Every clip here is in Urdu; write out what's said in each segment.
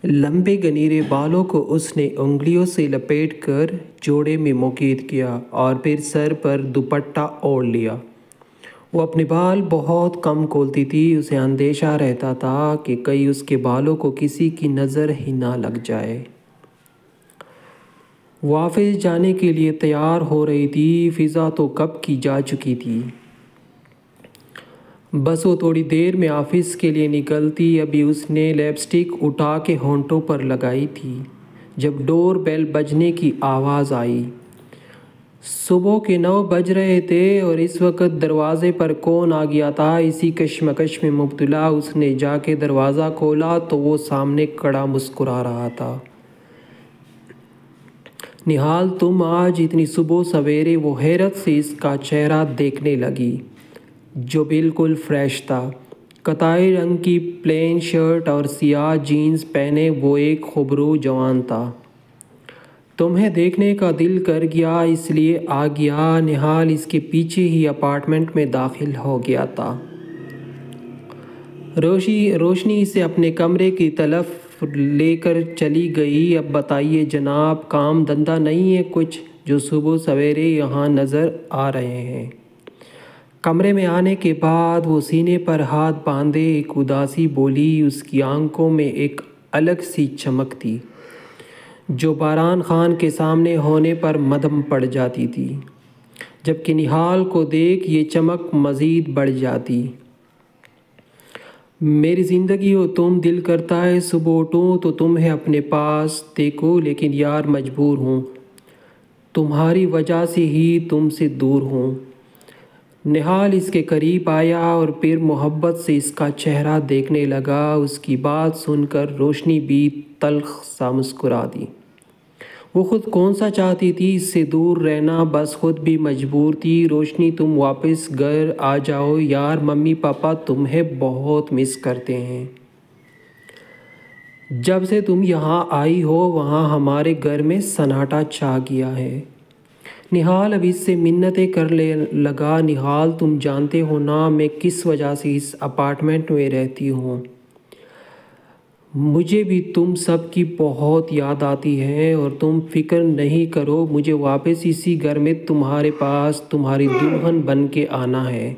لمبے گنیرے بالوں کو اس نے انگلیوں سے لپیٹ کر جوڑے میں مقید کیا اور پھر سر پر دوپٹہ اوڑھ لیا۔ وہ اپنے بال بہت کم کھولتی تھی، اسے اندیشہ رہتا تھا کہ کہیں اس کے بالوں کو کسی کی نظر ہی نہ لگ جائے۔ وہ آفس جانے کے لیے تیار ہو رہی تھی، فضا تو کب کی جا چکی تھی۔ بس وہ تھوڑی دیر میں آفس کے لیے نکلتی، ابھی اس نے لپسٹک اٹھا کے ہونٹوں پر لگائی تھی جب ڈور بیل بجنے کی آواز آئی۔ صبح کے 9 بج رہے تھے اور اس وقت دروازے پر کون آ گیا تھا، اسی کشمکش میں مبتلا اس نے جا کے دروازہ کھولا تو وہ سامنے کھڑا مسکرا رہا تھا۔ نہال، تم آج اتنی صبح سویرے؟ وہ حیرت سے اس کا چہرہ دیکھنے لگی جو بالکل فریش تھا۔ قطعی رنگ کی پلین شرٹ اور سیاہ جینز پہنے وہ ایک خوبرو جوان تھا۔ تمہیں دیکھنے کا دل کر گیا اس لیے آ گیا۔ نہال اس کے پیچھے ہی اپارٹمنٹ میں داخل ہو گیا تھا۔ روشنی اسے اپنے کمرے کی طرف لے کر چلی گئی۔ اب بتائیے جناب، کام دھندہ نہیں ہے کچھ جو صبح سویرے یہاں نظر آ رہے ہیں؟ کمرے میں آنے کے بعد وہ سینے پر ہاتھ باندھے ایک اداسی بولی۔ اس کی آنکھوں میں ایک الگ سی چمک تھی جو باران خان کے سامنے ہونے پر مدھم پڑ جاتی تھی، جبکہ نہال کو دیکھ یہ چمک مزید بڑھ جاتی۔ میری زندگی ہو تم، دل کرتا ہے صبح اٹھوں تو تمہیں اپنے پاس دیکھوں، لیکن یار مجبور ہوں، تمہاری وجہ سے ہی تم سے دور ہوں۔ نہال اس کے قریب آیا اور پھر محبت سے اس کا چہرہ دیکھنے لگا۔ اس کی بات سن کر روشنی بھی تلخ سا مسکرا دی۔ وہ خود کون سا چاہتی تھی اس سے دور رہنا، بس خود بھی مجبور تھی۔ روشنی، تم واپس گھر آ جاؤ یار، ممی پاپا تمہیں بہت مس کرتے ہیں۔ جب سے تم یہاں آئی ہو وہاں ہمارے گھر میں سناٹا چھا گیا ہے۔ نہال اب اس سے منتیں کرنے لگا۔ نہال، تم جانتے ہو نا میں کس وجہ سے اس اپارٹمنٹ میں رہتی ہوں؟ مجھے بھی تم سب کی بہت یاد آتی ہے اور تم فکر نہیں کرو، مجھے واپس اسی گھر میں تمہارے پاس تمہاری دلہن بن کے آنا ہے۔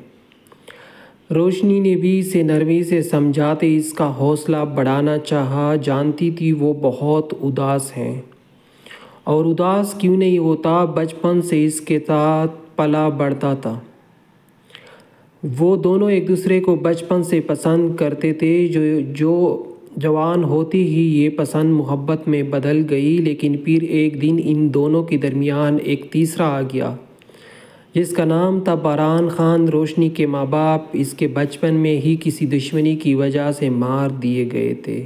روشنی نے بھی اسے نرمی سے سمجھاتے اس کا حوصلہ بڑھانا چاہا۔ جانتی تھی وہ بہت اداس ہیں، اور اداس کیوں نہیں ہوتا، بچپن سے اس کے ساتھ پلا بڑھتا تھا۔ وہ دونوں ایک دوسرے کو بچپن سے پسند کرتے تھے، جو جوان ہوتی ہی یہ پسند محبت میں بدل گئی۔ لیکن پھر ایک دن ان دونوں کے درمیان ایک تیسرا آ گیا جس کا نام تھا باران خان۔ روشنی کے ماں باپ اس کے بچپن میں ہی کسی دشمنی کی وجہ سے مار دیے گئے تھے۔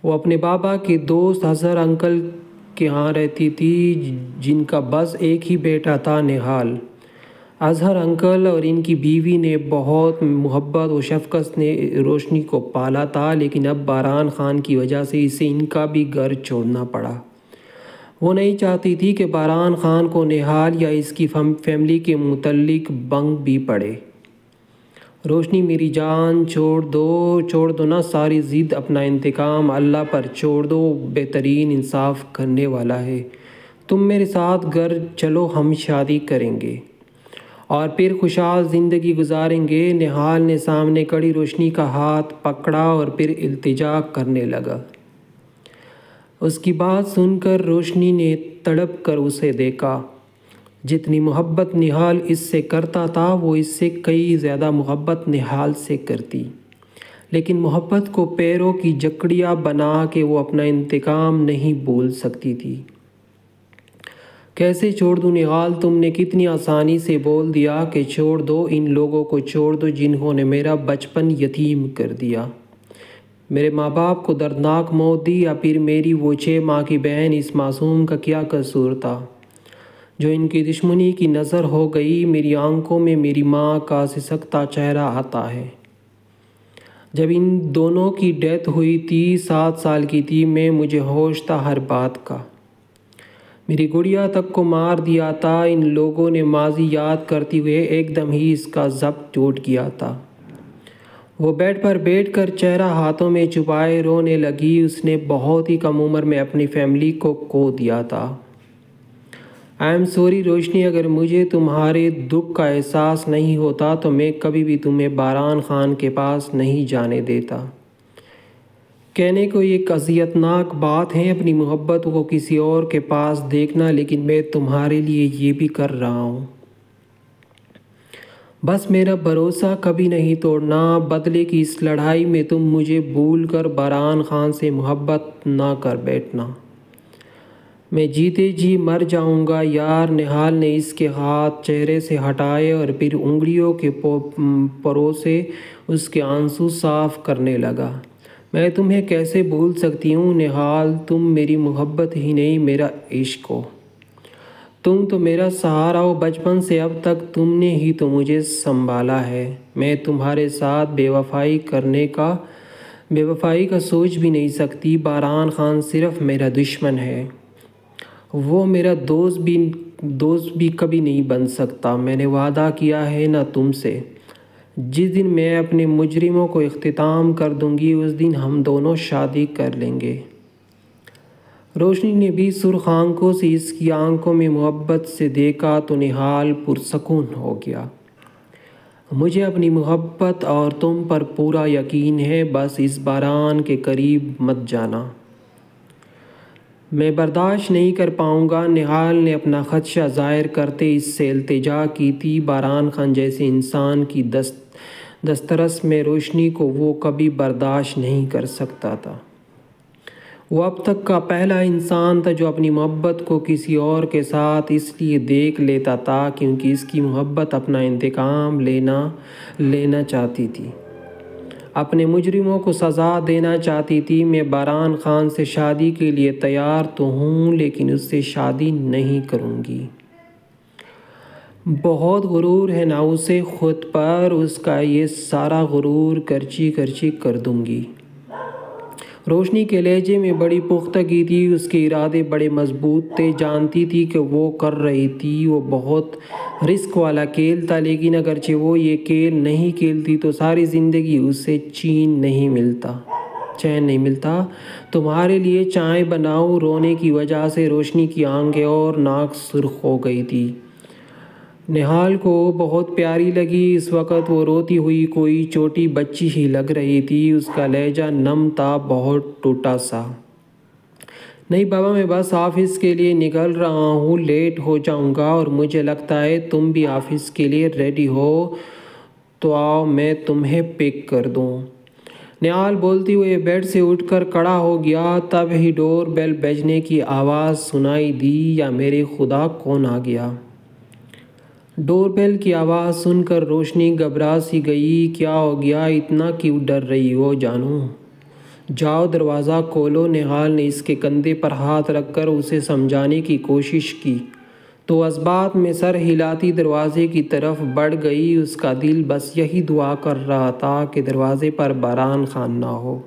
وہ اپنے بابا کے دوست اظہر انکل کے ہاں رہتی تھی جن کا بس ایک ہی بیٹا تھا، نہال۔ اظہر انکل اور ان کی بیوی نے بہت محبت و شفقت نے روشنی کو پالا تھا، لیکن اب باران خان کی وجہ سے اسے ان کا بھی گھر چھوڑنا پڑا۔ وہ نہیں چاہتی تھی کہ باران خان کو نہال یا اس کی فیملی کے متعلق بنگ بھی پڑے۔ روشنی میری جان، چھوڑ دو نا ساری ضد، اپنا انتقام اللہ پر چھوڑ دو، بہترین انصاف کرنے والا ہے۔ تم میرے ساتھ گھر چلو، ہم شادی کریں گے اور پھر خوشحال زندگی گزاریں گے۔ نہال نے سامنے کھڑی روشنی کا ہاتھ پکڑا اور پھر التجا کرنے لگا۔ اس کی بات سن کر روشنی نے تڑپ کر اسے دیکھا۔ جتنی محبت نہال اس سے کرتا تھا وہ اس سے کئی زیادہ محبت نہال سے کرتی، لیکن محبت کو پیروں کی جکڑیاں بنا کے وہ اپنا انتقام نہیں بھول سکتی تھی۔ کیسے چھوڑ دوں نہال، تم نے کتنی آسانی سے بول دیا کہ چھوڑ دو، ان لوگوں کو چھوڑ دو جنہوں نے میرا بچپن یتیم کر دیا، میرے ماں باپ کو دردناک موت دی، یا پھر میری وہ 6 ماہ کی بہن، اس معصوم کا کیا قصور تھا جو ان کی دشمنی کی نظر ہو گئی۔ میری آنکھوں میں میری ماں کا سسکتا چہرہ آتا ہے۔ جب ان دونوں کی ڈیتھ ہوئی تھی 7 سال کی تھی میں، مجھے ہوش تھا ہر بات کا، میری گڑیا تک کو مار دیا تھا۔ ان لوگوں نے ماضی یاد کرتے ہوئے ایک دم ہی اس کا ضبط ٹوٹ گیا تھا۔ وہ بیڈ پر بیٹھ کر چہرہ ہاتھوں میں چھپائے رونے لگی۔ اس نے بہت ہی کم عمر میں اپنی فیملی کو کھو دیا تھا۔ آئی ایم سوری روشنی، اگر مجھے تمہارے دکھ کا احساس نہیں ہوتا تو میں کبھی بھی تمہیں باران خان کے پاس نہیں جانے دیتا۔ کہنے کو ایک اذیتناک بات ہے اپنی محبت کو کسی اور کے پاس دیکھنا، لیکن میں تمہارے لیے یہ بھی کر رہا ہوں۔ بس میرا بھروسہ کبھی نہیں توڑنا۔ بدلے کی اس لڑائی میں تم مجھے بھول کر باران خان سے محبت نہ کر بیٹھنا۔ میں جیتے جی مر جاؤں گا یار۔ نہال نے اس کے ہاتھ چہرے سے ہٹائے اور پھر انگلیوں کے پروں سے اس کے آنسو صاف کرنے لگا۔ میں تمہیں کیسے بھول سکتی ہوں نہال، تم میری محبت ہی نہیں میرا عشق ہو۔ تم تو میرا سہارا ہو بچپن سے اب تک، تم نے ہی تو مجھے سنبھالا ہے۔ میں تمہارے ساتھ بے وفائی کا سوچ بھی نہیں سکتی۔ باران خان صرف میرا دشمن ہے، وہ میرا دوست بھی کبھی نہیں بن سکتا۔ میں نے وعدہ کیا ہے نا تم سے، جس دن میں اپنے مجرموں کو اختتام کر دوں گی اس دن ہم دونوں شادی کر لیں گے۔ روشنی نے بھی سرخ آنکھوں سے اس کی آنکھوں میں محبت سے دیکھا تو نہال پرسکون ہو گیا۔ مجھے اپنی محبت اور تم پر پورا یقین ہے، بس اس باران کے قریب مت جانا۔ میں برداشت نہیں کر پاؤں گا۔ نہال نے اپنا خدشہ ظاہر کرتے اس سے التجا کی تھی۔ باران خان جیسے انسان کی دسترس میں روشنی کو وہ کبھی برداشت نہیں کر سکتا تھا۔ وہ اب تک کا پہلا انسان تھا جو اپنی محبت کو کسی اور کے ساتھ اس لیے دیکھ لیتا تھا کیونکہ اس کی محبت اپنا انتقام لینا چاہتی تھی، اپنے مجرموں کو سزا دینا چاہتی تھی۔ میں باران خان سے شادی کے لیے تیار تو ہوں، لیکن اس سے شادی نہیں کروں گی۔ بہت غرور ہے نا اسے خود پر، اس کا یہ سارا غرور کرچی کر دوں گی۔ روشنی کے لہجے میں بڑی پختگی تھی، اس کے ارادے بڑے مضبوط تھے۔ جانتی تھی کہ وہ کر رہی تھی وہ بہت رسک والا کھیل تھا، لیکن اگرچہ وہ یہ کھیل نہیں کھیلتی تو ساری زندگی اسے چین نہیں ملتا۔ تمہارے لیے چائے بناؤ، رونے کی وجہ سے روشنی کی آنکھیں اور ناک سرخ ہو گئی تھی۔ نہال کو بہت پیاری لگی۔ اس وقت وہ روتی ہوئی کوئی چھوٹی بچی ہی لگ رہی تھی۔ اس کا لہجہ نم تھا، بہت ٹوٹا سا۔ نہیں بابا، میں بس آفس کے لیے نکل رہا ہوں، لیٹ ہو جاؤں گا، اور مجھے لگتا ہے تم بھی آفس کے لیے ریڈی ہو تو آؤ میں تمہیں پک کر دوں۔ نہال بولتی ہوئے بیڈ سے اٹھ کر کھڑا ہو گیا۔ تب ہی ڈور بیل بجنے کی آواز سنائی دی۔ یا میرے خدا، کون آ گیا؟ ڈور بیل کی آواز سن کر روشنی گھبرا سی گئی۔ کیا ہو گیا؟ اتنا کیوں ڈر رہی ہو جانو؟ جاؤ دروازہ کھولو۔ نہال نے اس کے کندھے پر ہاتھ رکھ کر اسے سمجھانے کی کوشش کی تو اثبات میں سر ہلاتی دروازے کی طرف بڑھ گئی۔ اس کا دل بس یہی دعا کر رہا تھا کہ دروازے پر باران خان نہ ہو۔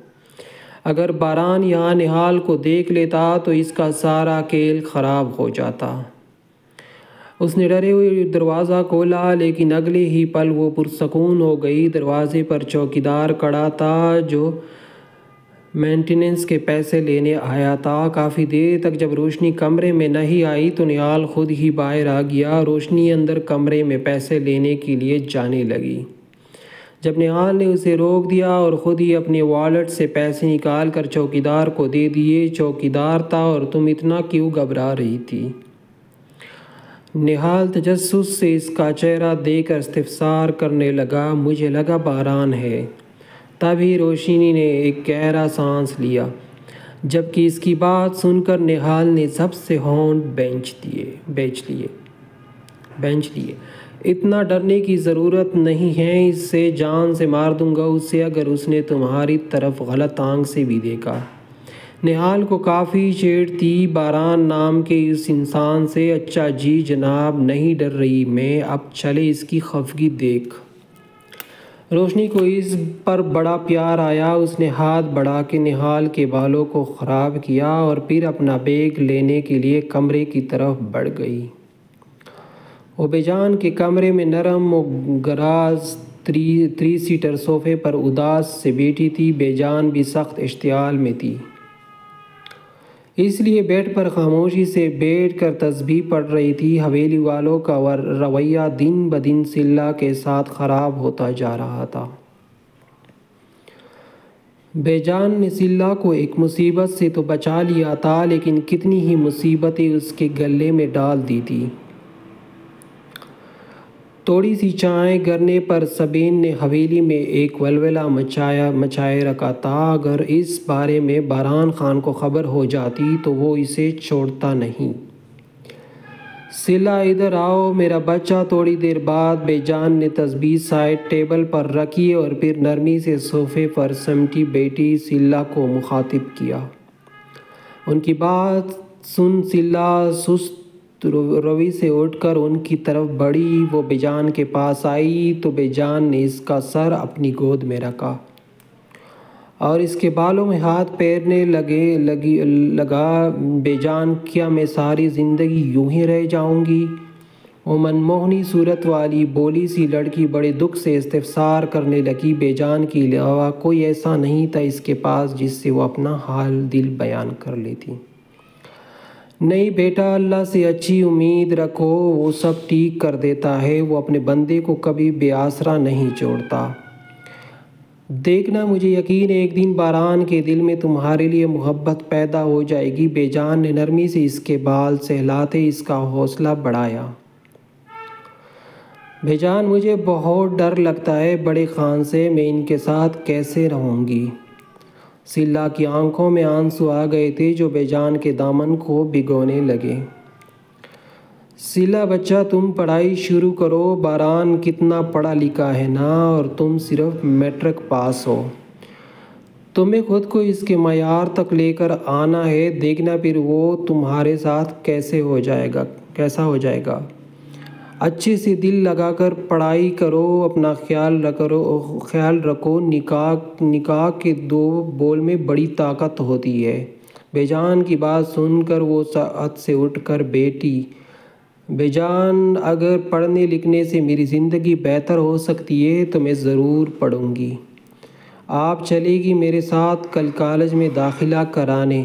اگر باران یہاں نہال کو دیکھ لیتا تو اس کا سارا کھیل خراب ہو جاتا۔ اس نے ڈرے ہوئے دروازہ کھولا، لیکن اگلے ہی پل وہ پرسکون ہو گئی۔ دروازے پر چوکیدار کھڑا تھا جو مینٹیننس کے پیسے لینے آیا تھا۔ کافی دیر تک جب روشنی کمرے میں نہیں آئی تو نہال خود ہی باہر آ گیا۔ روشنی اندر کمرے میں پیسے لینے کے لیے جانے لگی۔ جب نہال نے اسے روک دیا اور خود ہی اپنے والیٹ سے پیسے نکال کر چوکیدار کو دے دیے۔ چوکیدار تھا، اور تم اتنا کیوں گھبرا رہی تھی؟ نہال تجسس سے اس کا چہرہ دیکھ کر استفسار کرنے لگا۔ مجھے لگا باران ہے۔ تبھی روشنی نے ایک گہرا سانس لیا، جبکہ اس کی بات سن کر نہال نے سب سے ہونٹ بھینچ لیے۔ اتنا ڈرنے کی ضرورت نہیں ہے، اس سے جان سے مار دوں گا اسے اگر اس نے تمہاری طرف غلط آنکھ سے بھی دیکھا۔ نہال کو کافی چیڑ تھی باران نام کے اس انسان سے۔ اچھا جی جناب، نہیں ڈر رہی میں، اب چلے اس کی خفگی دیکھ۔ روشنی کو اس پر بڑا پیار آیا۔ اس نے ہاتھ بڑھا کے نہال کے بالوں کو خراب کیا اور پھر اپنا بیگ لینے کے لیے کمرے کی طرف بڑھ گئی۔ عبے جان کے کمرے میں نرم و گراز 3 سیٹر صوفے پر اداس سے بیٹھی تھی۔ بے جان بھی سخت اشتعال میں تھی، اس لیے بیڈ پر خاموشی سے بیٹھ کر تسبیح پڑھ رہی تھی۔ حویلی والوں کا رویہ دن بدن سلا کے ساتھ خراب ہوتا جا رہا تھا۔ بے جان نے سلا کو ایک مصیبت سے تو بچا لیا تھا، لیکن کتنی ہی مصیبتیں اس کے گلے میں ڈال دی تھی۔ تھوڑی سی چائے گرنے پر سبین نے حویلی میں ایک ولولہ مچائے رکھا تھا۔ اگر اس بارے میں باران خان کو خبر ہو جاتی تو وہ اسے چھوڑتا نہیں۔ سلا ادھر آؤ میرا بچہ۔ تھوڑی دیر بعد بے جان نے تسبیح سائڈ ٹیبل پر رکھی اور پھر نرمی سے صوفے پر سمٹی بیٹی سلا کو مخاطب کیا۔ ان کی بات سن سلا سست روی سے اٹھ کر ان کی طرف بڑھی۔ وہ بے جان کے پاس آئی تو بے جان نے اس کا سر اپنی گود میں رکھا اور اس کے بالوں میں ہاتھ پھیرنے لگا۔ بے جان، کیا میں ساری زندگی یوں ہی رہ جاؤں گی؟ وہ منموہنی صورت والی بولی سی لڑکی بڑے دکھ سے استفسار کرنے لگی۔ بے جان کے علاوہ کوئی ایسا نہیں تھا اس کے پاس جس سے وہ اپنا حال دل بیان کر لیتی۔ نہیں بیٹا، اللہ سے اچھی امید رکھو، وہ سب ٹھیک کر دیتا ہے۔ وہ اپنے بندے کو کبھی بے آسرا نہیں چھوڑتا۔ دیکھنا، مجھے یقین ہے ایک دن باران کے دل میں تمہارے لیے محبت پیدا ہو جائے گی۔ بے جان نے نرمی سے اس کے بال سہلاتے اس کا حوصلہ بڑھایا۔ بے جان، مجھے بہت ڈر لگتا ہے بڑے خان سے، میں ان کے ساتھ کیسے رہوں گی؟ سلا کی آنکھوں میں آنسو آ گئے تھے جو بے جان کے دامن کو بھگونے لگے۔ سلا بچہ، تم پڑھائی شروع کرو۔ باران کتنا پڑھا لکھا ہے نا، اور تم صرف میٹرک پاس ہو۔ تمہیں خود کو اس کے معیار تک لے کر آنا ہے۔ دیکھنا پھر وہ تمہارے ساتھ کیسا ہو جائے گا۔ اچھے سے دل لگا کر پڑھائی کرو، اپنا خیال رکھو۔ نکاح کے 2 بول میں بڑی طاقت ہوتی ہے۔ بے جان کی بات سن کر وہ سعادت سے اٹھ کر بیٹھی۔ بے جان، اگر پڑھنے لکھنے سے میری زندگی بہتر ہو سکتی ہے تو میں ضرور پڑھوں گی۔ آپ چلے گی میرے ساتھ کل کالج میں داخلہ کرانے؟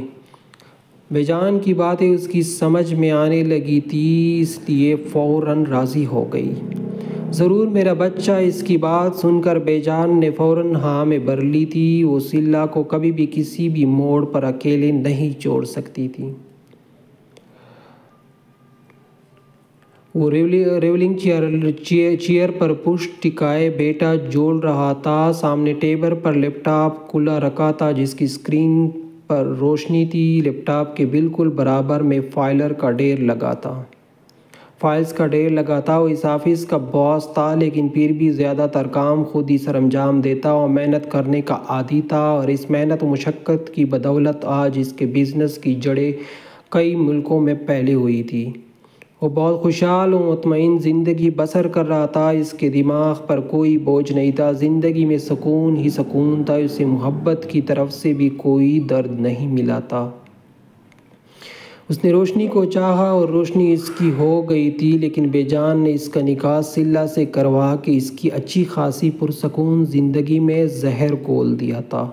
بے جان کی باتیں اس کی سمجھ میں آنے لگی تھی، اس لیے فوراً راضی ہو گئی۔ ضرور میرا بچہ۔ اس کی بات سن کر بے جان نے فوراً ہاں میں بھر لی تھی۔ وہ سلا کو کبھی بھی کسی بھی موڑ پر اکیلے نہیں چھوڑ سکتی تھی۔ وہ ریولنگ چیئر پر پشت ٹکائے بیٹا جول رہا تھا۔ سامنے ٹیبل پر لیپ ٹاپ کھلا رکھا تھا جس کی اسکرین پر روشنی تھی۔ لیپ ٹاپ کے بالکل برابر میں فائلز کا ڈھیر لگا تھا۔ وہ اس آفس کا باس تھا، لیکن پھر بھی زیادہ تر کام خود ہی سر انجام دیتا۔ وہ محنت کرنے کا عادی تھا اور اس محنت و مشقت کی بدولت آج اس کے بزنس کی جڑیں کئی ملکوں میں پھیلی ہوئی تھی۔ وہ بہت خوشحال و مطمئن زندگی بسر کر رہا تھا۔ اس کے دماغ پر کوئی بوجھ نہیں تھا، زندگی میں سکون ہی سکون تھا۔ اسے محبت کی طرف سے بھی کوئی درد نہیں ملا تھا۔ اس نے روشنی کو چاہا اور روشنی اس کی ہو گئی تھی، لیکن بے جان نے اس کا نکاح سلا سے کروا کے اس کی اچھی خاصی پرسکون زندگی میں زہر گھول دیا تھا۔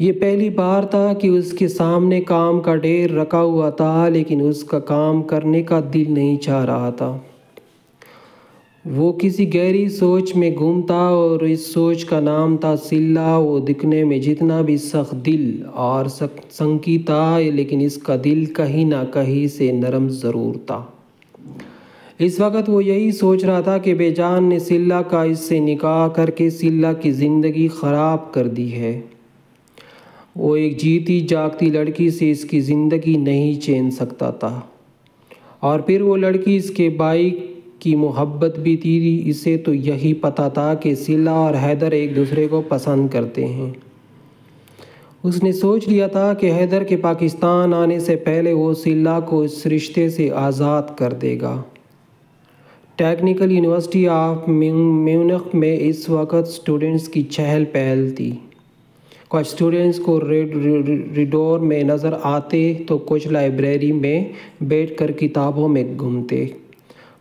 یہ پہلی بار تھا کہ اس کے سامنے کام کا ڈھیر رکھا ہوا تھا، لیکن اس کا کام کرنے کا دل نہیں چاہ رہا تھا۔ وہ کسی گہری سوچ میں گم تھا اور اس سوچ کا نام تھا سلا۔ وہ دکھنے میں جتنا بھی سخت دل اور سنکی تھا، لیکن اس کا دل کہیں نہ کہیں سے نرم ضرور تھا۔ اس وقت وہ یہی سوچ رہا تھا کہ بے جان نے سلا کا اس سے نکاح کر کے سلا کی زندگی خراب کر دی ہے۔ وہ ایک جیتی جاگتی لڑکی سے اس کی زندگی نہیں چھین سکتا تھا، اور پھر وہ لڑکی اس کے بھائی کی محبت بھی تھی۔ اسے تو یہی پتہ تھا کہ سلا اور حیدر ایک دوسرے کو پسند کرتے ہیں۔ اس نے سوچ لیا تھا کہ حیدر کے پاکستان آنے سے پہلے وہ سلا کو اس رشتے سے آزاد کر دے گا۔ ٹیکنیکل یونیورسٹی آف میونخ میں اس وقت اسٹوڈنٹس کی چہل پہل تھی۔ کچھ اسٹوڈنٹس کو ریڈور میں نظر آتے تو کچھ لائبریری میں بیٹھ کر کتابوں میں گھومتے۔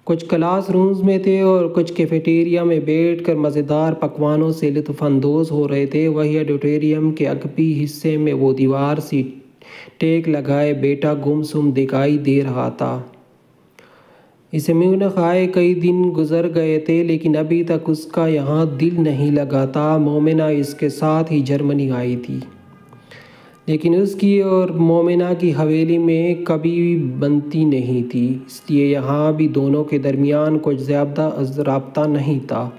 کچھ کلاس رومز میں تھے اور کچھ کیفیٹیریا میں بیٹھ کر مزیدار پکوانوں سے لطف اندوز ہو رہے تھے۔ وہی آڈیٹوریم کے عقبی حصے میں وہ دیوار سی ٹیک لگائے بیٹا گمسم دکھائی دے رہا تھا۔ اسے میونخ آئے کئی دن گزر گئے تھے لیکن ابھی تک اس کا یہاں دل نہیں لگا تھا۔ مومنہ اس کے ساتھ ہی جرمنی آئی تھی، لیکن اس کی اور مومنہ کی حویلی میں کبھی بنتی نہیں تھی، اس لیے یہاں بھی دونوں کے درمیان کچھ زیادہ رابطہ نہیں تھا۔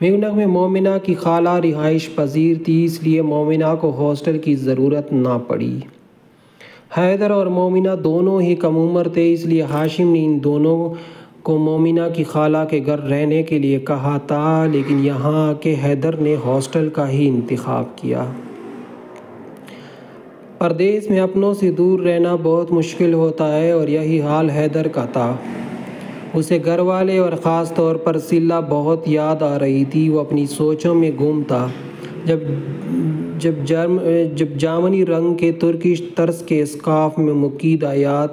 میونخ میں مومنہ کی خالہ رہائش پذیر تھی، اس لیے مومنہ کو ہاسٹل کی ضرورت نہ پڑی۔ حیدر اور مومنہ دونوں ہی کم عمر تھے، اس لیے ہاشم نے ان دونوں کو مومنہ کی خالہ کے گھر رہنے کے لیے کہا تھا، لیکن یہاں آ کے حیدر نے ہاسٹل کا ہی انتخاب کیا۔ پردیس میں اپنوں سے دور رہنا بہت مشکل ہوتا ہے اور یہی حال حیدر کا تھا۔ اسے گھر والے اور خاص طور پر سلا بہت یاد آ رہی تھی۔ وہ اپنی سوچوں میں گم تھا جب جامنی رنگ کے ترکش طرز کے اسکارف میں مقید آیات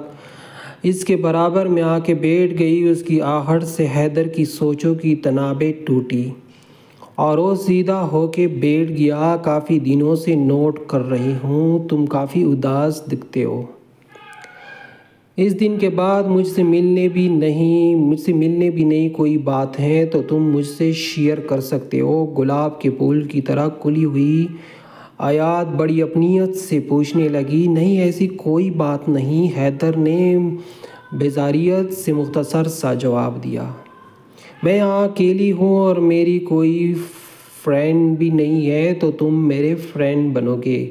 اس کے برابر میں آ کے بیٹھ گئی۔ اس کی آہٹ سے حیدر کی سوچوں کی تنابیں ٹوٹی اور وہ سیدھا ہو کے بیٹھ گیا۔ کافی دنوں سے نوٹ کر رہی ہوں، تم کافی اداس دکھتے ہو۔ اس دن کے بعد مجھ سے ملنے بھی نہیں کوئی بات ہے تو تم مجھ سے شیئر کر سکتے ہو۔ گلاب کے پھول کی طرح کھلی ہوئی آیات بڑی اپنیت سے پوچھنے لگی۔ نہیں ایسی کوئی بات نہیں، حیدر نے بیزاریت سے مختصر سا جواب دیا۔ میں یہاں اکیلی ہوں اور میری کوئی فرینڈ بھی نہیں ہے تو تم میرے فرینڈ بنو گے؟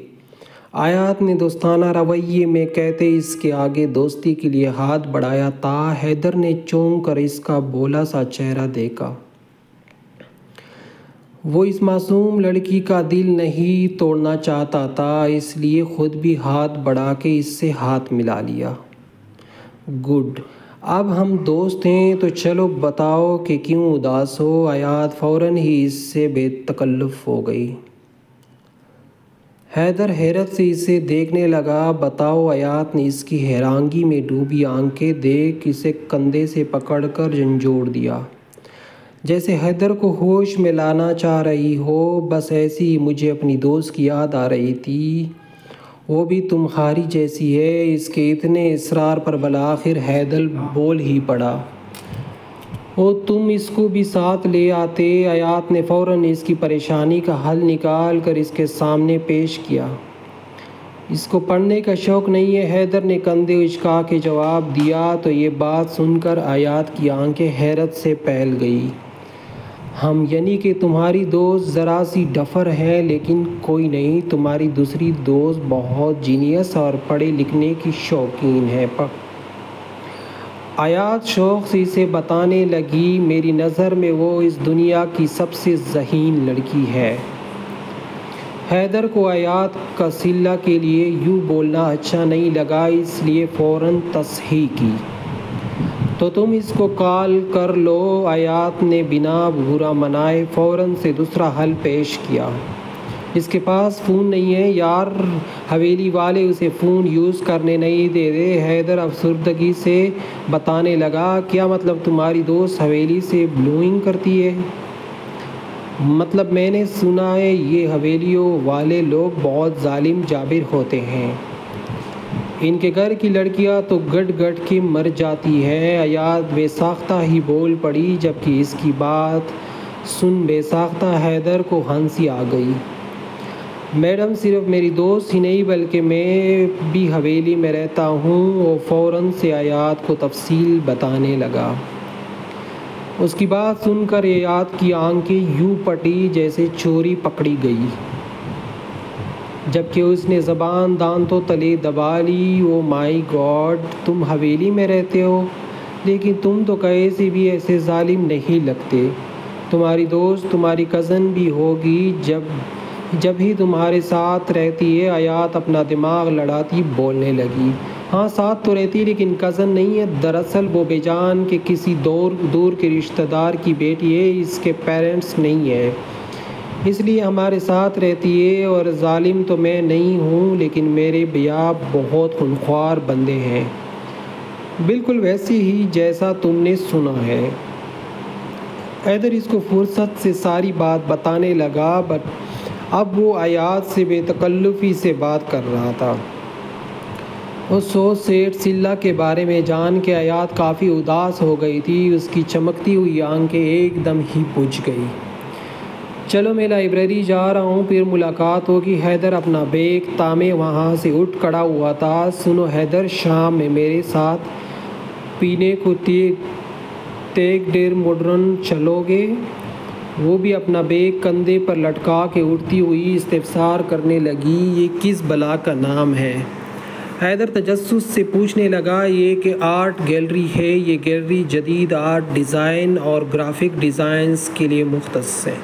آیات نے دوستانہ رویے میں کہتے اس کے آگے دوستی کے لیے ہاتھ بڑھایا تھا۔ حیدر نے چونک کر اس کا بھولا سا چہرہ دیکھا۔ وہ اس معصوم لڑکی کا دل نہیں توڑنا چاہتا تھا، اس لیے خود بھی ہاتھ بڑھا کے اس سے ہاتھ ملا لیا۔ گڈ، اب ہم دوست ہیں تو چلو بتاؤ کہ کیوں اداس ہو؟ آیات فوراً ہی اس سے بے تکلف ہو گئی۔ حیدر حیرت سے اسے دیکھنے لگا۔ بتاؤ؟ آیات نے اس کی حیرانگی میں ڈوبی آنکھیں دیکھ اسے کندھے سے پکڑ کر جھنجھوڑ دیا، جیسے حیدر کو ہوش میں لانا چاہ رہی ہو۔ بس ایسی ہی مجھے اپنی دوست کی یاد آ رہی تھی، وہ بھی تمہاری جیسی ہے۔ اس کے اتنے اصرار پر بالآخر حیدر بول ہی پڑا، او تم اس کو بھی ساتھ لے آتے۔ آیات نے فوراً اس کی پریشانی کا حل نکال کر اس کے سامنے پیش کیا۔ اس کو پڑھنے کا شوق نہیں ہے، حیدر نے کندھے اچکا کے جواب دیا۔ تو یہ بات سن کر آیات کی آنکھیں حیرت سے پھیل گئی۔ ہم یعنی کہ تمہاری دوست ذرا سی ڈفر ہے، لیکن کوئی نہیں، تمہاری دوسری دوست بہت جینیس اور پڑھے لکھنے کی شوقین ہے۔ آیات شوق سے اسے بتانے لگی، میری نظر میں وہ اس دنیا کی سب سے ذہین لڑکی ہے۔ حیدر کو آیات کا سلا کے لیے یوں بولنا اچھا نہیں لگا، اس لیے فوراً تصحیح کی۔ تو تم اس کو کال کر لو۔ آیات نے بنا برا منائے فوراً سے دوسرا حل پیش کیا۔ اس کے پاس فون نہیں ہے یار، حویلی والے اسے فون یوز کرنے نہیں دے رہے۔ حیدر افسردگی سے بتانے لگا، کیا مطلب تمہاری دوست حویلی سے بلوئنگ کرتی ہے؟ مطلب میں نے سنا ہے یہ حویلیوں والے لوگ بہت ظالم جابر ہوتے ہیں، ان کے گھر کی لڑکیاں تو گٹ گٹ کے مر جاتی ہیں۔ آیات بے ساختہ ہی بول پڑی، جبکہ اس کی بات سن بے ساختہ حیدر کو ہنسی آ گئی۔ میڈم صرف میری دوست ہی نہیں بلکہ میں بھی حویلی میں رہتا ہوں۔ وہ فوراً سے آیات کو تفصیل بتانے لگا۔ اس کی بات سن کر آیات کی آنکھیں یوں پھٹی جیسے چوری پکڑی گئی، جبکہ اس نے زبان دانتوں تلے دبا لی۔ او مائی گاڈ، تم حویلی میں رہتے ہو، لیکن تم تو کیسے بھی ایسے ظالم نہیں لگتے۔ تمہاری دوست تمہاری کزن بھی ہوگی جب ہی تمہارے ساتھ رہتی ہے۔ آیات اپنا دماغ لڑاتی بولنے لگی، ہاں ساتھ تو رہتی ہے لیکن کزن نہیں ہے۔ دراصل وہ بے جان کے کسی دور کے رشتہ دار کی بیٹی ہے، اس کے پیرنٹس نہیں ہیں، اس لیے ہمارے ساتھ رہتی ہے۔ اور ظالم تو میں نہیں ہوں، لیکن میرے بھیا بہت خونخوار بندے ہیں، بالکل ویسی ہی جیسا تم نے سنا ہے۔ حیدر اس کو فرصت سے ساری بات بتانے لگا، بٹ اب وہ آیات سے بے تکلفی سے بات کر رہا تھا۔ اس سوچ سیٹھ سلّا کے بارے میں جان کے آیات کافی اداس ہو گئی تھی۔ اس کی چمکتی ہوئی آنکھیں ایک دم ہی بجھ گئی۔ چلو میں لائبریری جا رہا ہوں، پھر ملاقات ہوگی۔ حیدر اپنا بیگ تامے وہاں سے اٹھ کھڑا ہوا تھا۔ سنو حیدر، شام میں میرے ساتھ پینے کو تیگ ڈیر ماڈرن چلو گے؟ وہ بھی اپنا بیگ کندھے پر لٹکا کے اٹھتی ہوئی استفسار کرنے لگی، یہ کس بلا کا نام ہے؟ حیدر تجسس سے پوچھنے لگا، یہ کہ آرٹ گیلری ہے۔ یہ گیلری جدید آرٹ ڈیزائن اور گرافک ڈیزائنز کے لیے مختص ہے۔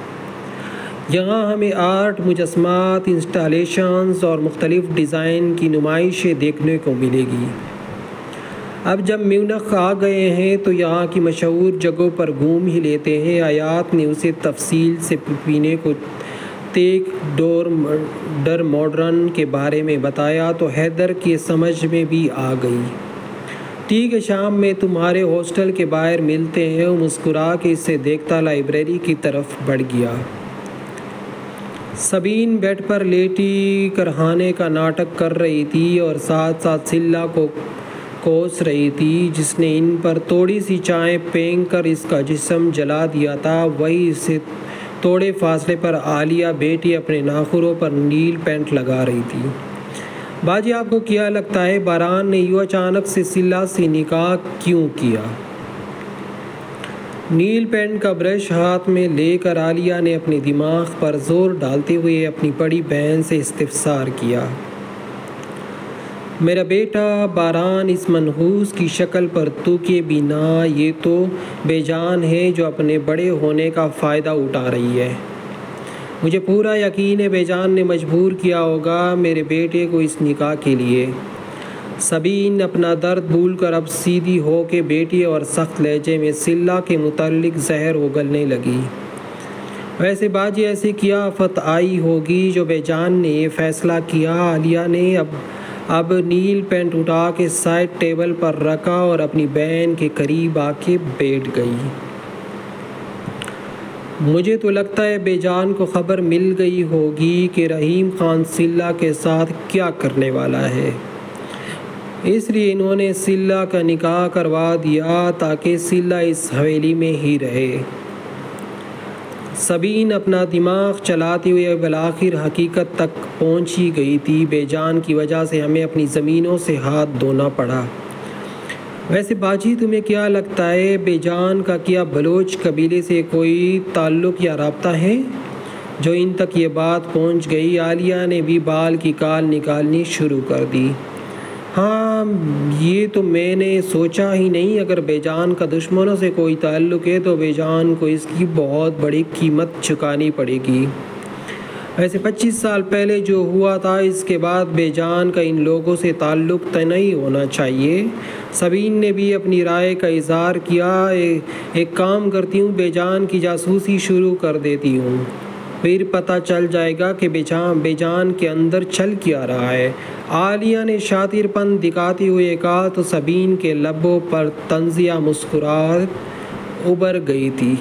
یہاں ہمیں آرٹ، مجسمات، انسٹالیشنز اور مختلف ڈیزائن کی نمائشیں دیکھنے کو ملے گی۔ اب جب میونخ آ گئے ہیں تو یہاں کی مشہور جگہوں پر گھوم ہی لیتے ہیں۔ آیات نے اسے تفصیل سے پینے کو تیگ ڈر ماڈرن کے بارے میں بتایا تو حیدر کے سمجھ میں بھی آ گئی۔ ٹھیک ہے، شام میں تمہارے ہاسٹل کے باہر ملتے ہیں۔ وہ مسکرا کے اسے دیکھتا لائبریری کی طرف بڑھ گیا۔ سبین بیڈ پر لیٹی کرہانے کا ناٹک کر رہی تھی اور ساتھ ساتھ سلّا کو کوس رہی تھی، جس نے ان پر تھوڑی سی چائے پھینک کر اس کا جسم جلا دیا تھا۔ وہیں سے تھوڑے فاصلے پر عالیہ بیٹی اپنے ناخنوں پر نیل پینٹ لگا رہی تھی۔ باجی، آپ کو کیا لگتا ہے باران نے یوں اچانک سے سلّا سے نکاح کیوں کیا؟ نیل پینٹ کا برش ہاتھ میں لے کر عالیہ نے اپنے دماغ پر زور ڈالتے ہوئے اپنی بڑی بہن سے استفسار کیا۔ میرا بیٹا باران، اس منحوس کی شکل پر تو کے بنا یہ تو بے جان ہے جو اپنے بڑے ہونے کا فائدہ اٹھا رہی ہے۔ مجھے پورا یقین ہے بے جان نے مجبور کیا ہوگا میرے بیٹے کو اس نکاح کے لیے۔ سبین اپنا درد بھول کر اب سیدھی ہو کے بیٹی اور سخت لہجے میں سلّا کے متعلق زہر اگلنے لگی۔ ویسے باجی، ایسے کیا آفت آئی ہوگی جو بے جان نے یہ فیصلہ کیا؟ عالیہ نے اب نیل پینٹ اٹھا کے سائڈ ٹیبل پر رکھا اور اپنی بہن کے قریب آ کے بیٹھ گئی۔ مجھے تو لگتا ہے بے جان کو خبر مل گئی ہوگی کہ رحیم خان سلّا کے ساتھ کیا کرنے والا ہے، اس لیے انہوں نے سلّا کا نکاح کروا دیا تاکہ سلّا اس حویلی میں ہی رہے۔ سبین اپنا دماغ چلاتے ہوئے بالآخر حقیقت تک پہنچ ہی گئی تھی۔ بے جان کی وجہ سے ہمیں اپنی زمینوں سے ہاتھ دھونا پڑا۔ ویسے باجی، تمہیں کیا لگتا ہے بے جان کا کیا بلوچ قبیلے سے کوئی تعلق یا رابطہ ہے جو ان تک یہ بات پہنچ گئی؟ عالیہ نے بھی بال کی کال نکالنی شروع کر دی۔ ہاں، یہ تو میں نے سوچا ہی نہیں۔ اگر بے جان کا دشمنوں سے کوئی تعلق ہے تو بے جان کو اس کی بہت بڑی قیمت چکانی پڑے گی۔ ویسے 25 سال پہلے جو ہوا تھا، اس کے بعد بے جان کا ان لوگوں سے تعلق طے نہیں ہونا چاہیے۔ سبین نے بھی اپنی رائے کا اظہار کیا۔ ایک کام کرتی ہوں، بے جان کی جاسوسی شروع کر دیتی ہوں، پھر پتہ چل جائے گا کہ بے جان کے اندر چل کیا رہا ہے۔ عالیہ نے شاطر پن دکھاتے ہوئے کہا تو سبین کے لبوں پر طنزیہ مسکراہٹ ابھر گئی تھی۔